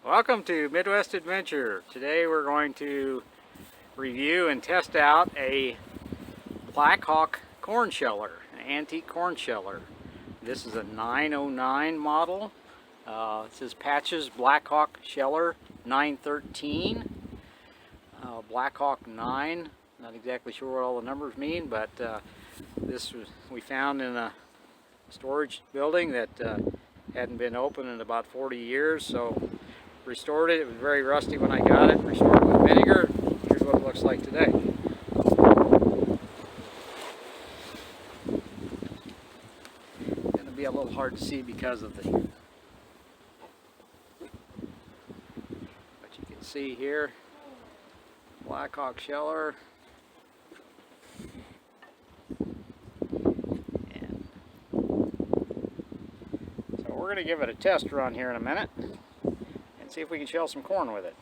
Welcome to Midwest Adventure. Today we're going to review and test out a Blackhawk corn sheller, an antique corn sheller. This is a 909 model. It says Patches Blackhawk Sheller 913. Blackhawk 9. Not exactly sure what all the numbers mean, but we found in a storage building that hadn't been open in about 40 years, so restored it. It was very rusty when I got it. Restored it with vinegar. Here's what it looks like today. It's going to be a little hard to see because of the... But you can see here, Blackhawk sheller. And so we're going to give it a test run here in a minute and see if we can shell some corn with it.